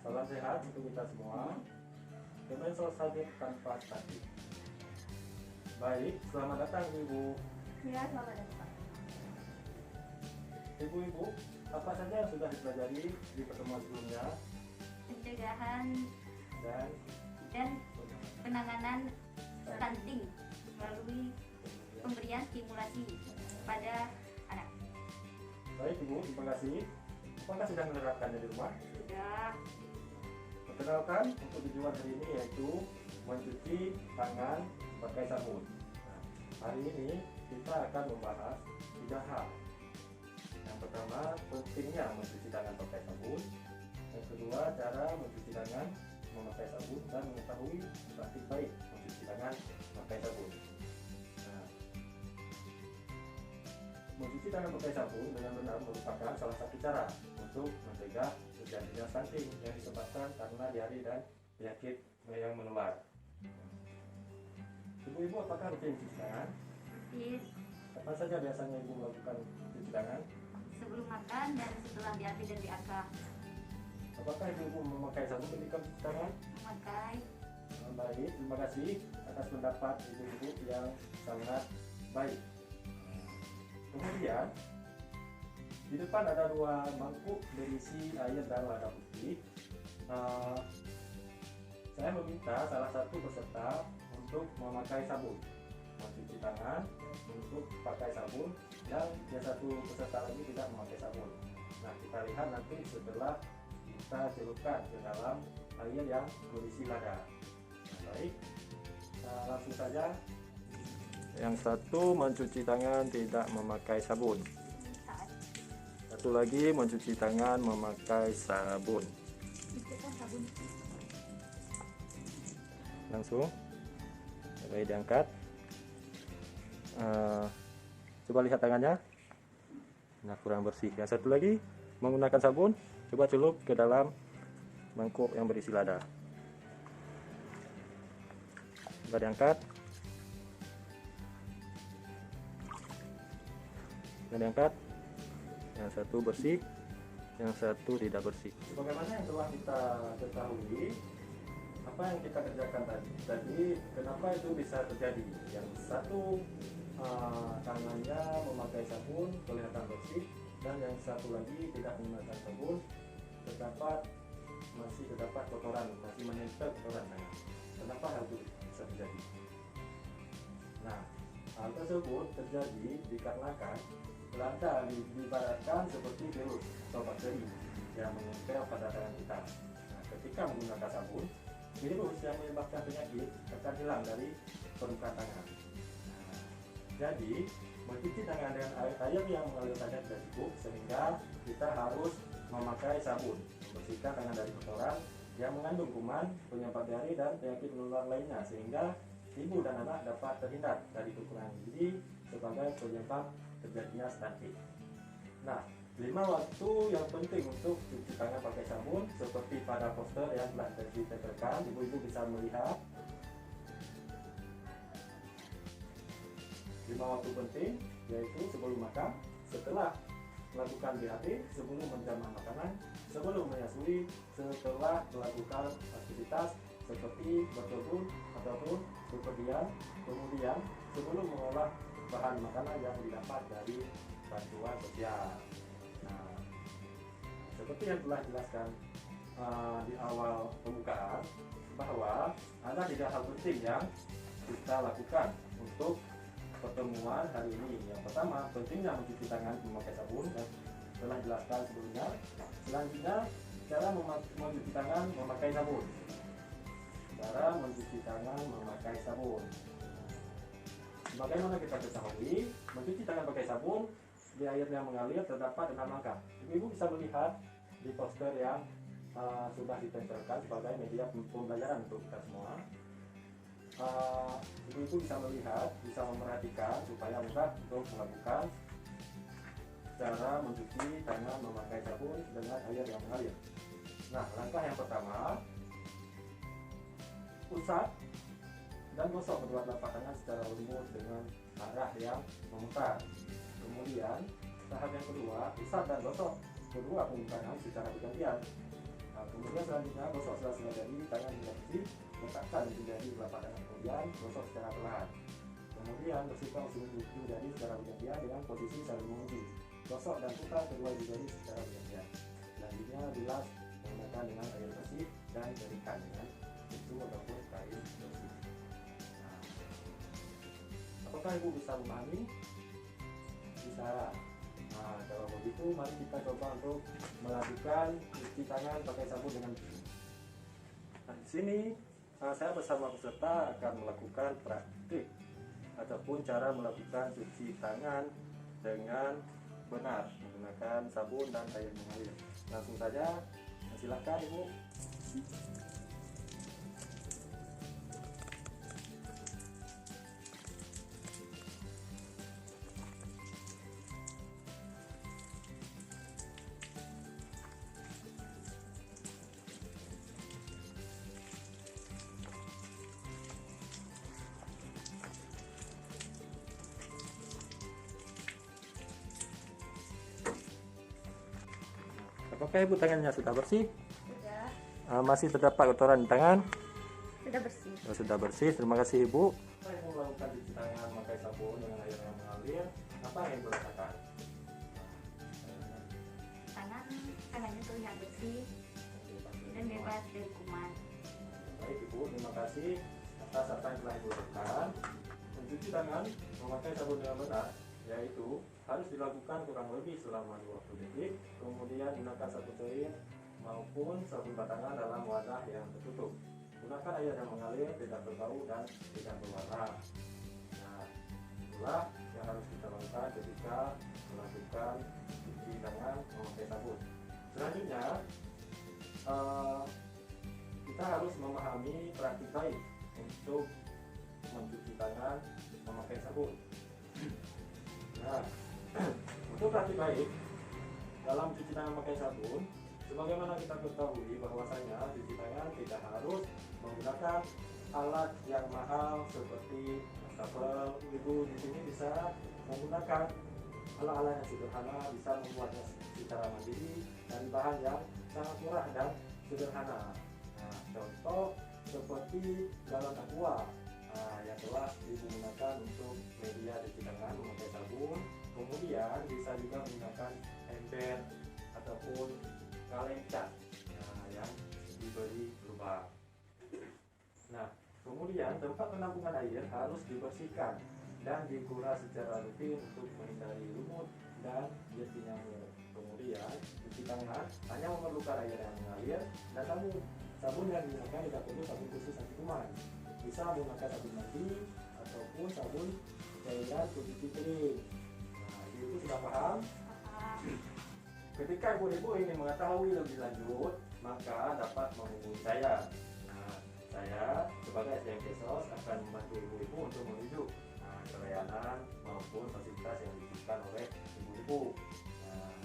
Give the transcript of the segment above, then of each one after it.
Salam sehat untuk kita semua. Kemensos hadir tanpa statik. Baik, selamat datang Ibu. Ya, selamat datang. Ibu-ibu, apa saja yang sudah dipelajari di pertemuan sebelumnya Pencegahan dan penanganan stunting melalui pemberian stimulasi pada anak. Baik Ibu, terima kasih. Apakah sudah menerapkannya di rumah? Sudah. Perkenalkan, untuk tujuan hari ini yaitu mencuci tangan pakai sabun. Nah, hari ini kita akan membahas 3 hal. Yang pertama, pentingnya mencuci tangan pakai sabun. Yang kedua, cara mencuci tangan memakai sabun dan mengetahui praktik baik mencuci tangan pakai sabun. Nah, mencuci tangan pakai sabun dengan benar merupakan salah satu cara untuk mencegah terjadinya stunting yang disebabkan karena diare dan penyakit yang menular. Ibu-ibu, apakah rutin cuci tangan? Rutin. Apa saja biasanya ibu melakukan cuci tangan? Sebelum makan dan setelah BAB dan BAK. Apakah ibu memakai sabun ketika cuci tangan? Memakai. Baik, terima kasih atas pendapat ibu-ibu yang sangat baik. Kemudian di depan ada 2 mangkuk berisi air dan lada putih. Saya meminta salah satu peserta untuk memakai sabun, mencuci tangan untuk pakai sabun, dan yang satu peserta lagi tidak memakai sabun. Nah, kita lihat nanti setelah kita celupkan ke dalam air yang berisi lada. Nah, baik, langsung saja. Yang satu mencuci tangan tidak memakai sabun. Satu lagi mencuci tangan memakai sabun. Sabun. Langsung. Baik, diangkat. Coba lihat tangannya. Nah, kurang bersih. Yang satu lagi menggunakan sabun. Coba celup ke dalam mangkuk yang berisi lada. Coba diangkat. Dan diangkat. Yang satu bersih, yang satu tidak bersih. Sebagaimana yang telah kita ketahui, apa yang kita kerjakan tadi, kenapa itu bisa terjadi? Yang satu tangannya memakai sabun kelihatan bersih, dan yang satu lagi tidak menggunakan sabun, masih terdapat kotoran, masih menempel kotoran tangan. Kenapa hal itu bisa terjadi? Nah, hal tersebut terjadi dikarenakan lada diibaratkan seperti virus atau bakteri yang menempel pada tangan kita. Nah, ketika menggunakan sabun, virus yang menyebabkan penyakit akan hilang dari permukaan tangan. Nah, jadi mencuci tangan dengan air yang mengalir saja tidak cukup, sehingga kita harus memakai sabun, membersihkan tangan dari kotoran yang mengandung kuman, penyebab diare dan penyakit menular lainnya, sehingga ibu dan anak dapat terhindar dari kekurangan gizi sebagai penyebab terjadinya stunting. Nah, 5 waktu yang penting untuk cuci tangan pakai sabun seperti pada poster yang telah ditempelkan, ibu-ibu bisa melihat. 5 waktu penting yaitu sebelum makan, setelah melakukan BAB, sebelum menjamah makanan, sebelum menyusui, setelah melakukan aktivitas seperti berkebun ataupun bepergian, kemudian sebelum mengolah bahan makanan yang didapat dari bantuan sosial. Nah, seperti yang telah dijelaskan di awal pembukaan, bahwa ada 3 hal penting yang kita lakukan untuk pertemuan hari ini. Yang pertama, pentingnya mencuci tangan memakai sabun, dan telah jelaskan sebelumnya. Selanjutnya, cara mencuci tangan memakai sabun. Cara mencuci tangan memakai sabun. Bagaimana kita ketahui, mencuci tangan pakai sabun, di air yang mengalir terdapat 6 langkah. Ibu bisa melihat di poster yang sudah ditempelkan sebagai media pembelajaran untuk kita semua. Ibu bisa melihat, bisa memperhatikan supaya mudah untuk melakukan cara mencuci tangan memakai sabun dengan air yang mengalir. Nah, langkah yang pertama, usap dan gosok kedua telapak tangan secara lembut dengan arah yang memutar. Kemudian tahap yang kedua, usap dan gosok kedua punggung kanan secara bergantian. Kemudian selanjutnya gosok sela-sela jari, tangan hingga bersih, letakkan ujung jari telapak tangan, kemudian gosok secara perlahan. Kemudian bersihkan ujung jari secara bergantian dengan posisi saling mengunci. Gosok dan putar kedua ujung jari secara bergantian. Selanjutnya bilas menggunakan dengan air bersih dan keringkan dengan tisu ataupun kain bersih. Nah, apakah ibu bisa memahami? Bisa. Nah, kalau begitu mari kita coba untuk melakukan cuci tangan pakai sabun dengan. Nah, di sini saya bersama peserta akan melakukan praktik ataupun cara melakukan cuci tangan dengan benar menggunakan sabun dan air mengalir. Langsung saja, silakan ibu. Apakah ibu tangannya sudah bersih? Sudah. Masih terdapat kotoran di tangan? Sudah bersih. Sudah bersih, terima kasih ibu. Setelah ibu melakukan cuci tangan memakai sabun dengan air yang mengalir, apa yang ibu rasakan? Tangannya terlihat bersih dan bebas dari kuman. Baik ibu, terima kasih atas apa yang telah ibu lakukan. Mencuci tangan memakai sabun dengan benar, yaitu harus dilakukan kurang lebih selama 20 detik, kemudian gunakan sabun cair maupun sabun batangan dalam wadah yang tertutup. Gunakan air yang mengalir, tidak berbau dan tidak berwarna. Nah, itulah yang harus kita lakukan ketika melakukan cuci tangan memakai sabun. Selanjutnya, kita harus memahami praktik baik untuk mencuci tangan memakai sabun. Nah, untuk praktik baik dalam cuci tangan memakai sabun, sebagaimana kita ketahui bahwasanya cuci tangan tidak harus menggunakan alat yang mahal seperti wastafel. Ibu di sini bisa menggunakan alat-alat yang sederhana, bisa membuatnya secara mandiri dan bahan yang sangat murah dan sederhana. Nah, contoh seperti galon aqua yang telah digunakan untuk media cuci tangan memakai sabun. Kemudian bisa juga menggunakan ember ataupun kaleng cat yang diberi lubang. Nah, kemudian tempat penampungan air harus dibersihkan dan dikuras secara rutin untuk menghindari lumut dan jati nyamuk. Kemudian cuci tangan hanya memerlukan air yang mengalir dan sabun yang digunakan tidak perlu sabun khusus anti kuman. Bisa menggunakan sabun mandi ataupun sabun cairan cuci piring. Nah, ibu sudah paham? Ketika ibu-ibu ingin mengetahui lebih lanjut, maka dapat menghubungi saya. Nah, saya sebagai SDM Kesos akan membantu ibu-ibu untuk menuju pelayanan maupun fasilitas yang diberikan oleh ibu-ibu. Nah,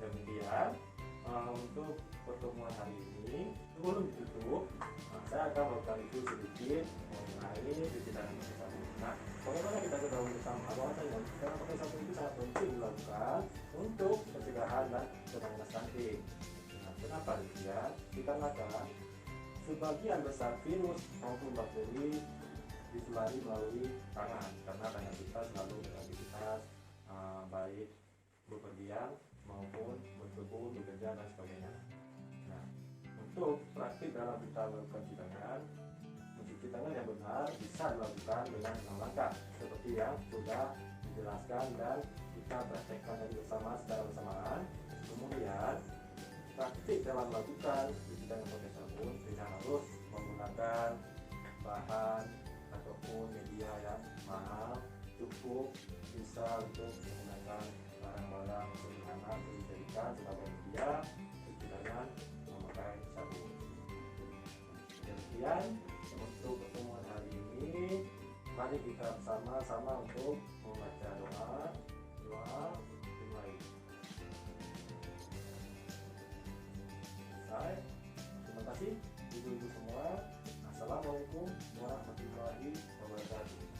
demikian untuk pertemuan hari ini. Sebelum ditutup, saya akan melakukan review sedikit mengenai cuci tangan pakai sabun. Nah, bagaimana kita ketahui bersama bahwasanya cuci tangan pakai sabun itu sangat penting dilakukan untuk pencegahan dan penanganan stunting. Nah, kenapa demikian? Dikarenakan sebagian besar virus maupun bakteri ditulari melalui tangan, karena tangan kita selalu beraktivitas baik bepergian maupun berkebun, bekerja dan sebagainya. Nah, untuk praktik dalam kita melakukan cuci tangan, mencuci tangan yang benar bisa dilakukan dengan 6 langkah seperti yang sudah dijelaskan dan kita praktekkan bersama secara bersamaan. Kemudian praktik dalam melakukan cuci tangan pakai sabun tidak harus menggunakan bahan ataupun media yang mahal, cukup bisa untuk menggunakan barang-barang sederhana untuk dijadikan sebagai media cuci tangan memakai sabun. Demikian untuk pertemuan hari ini. Mari kita bersama-sama untuk membaca doa dimulai. Selesai. Terima kasih ibu-ibu semua. Assalamualaikum warahmatullahi wabarakatuh.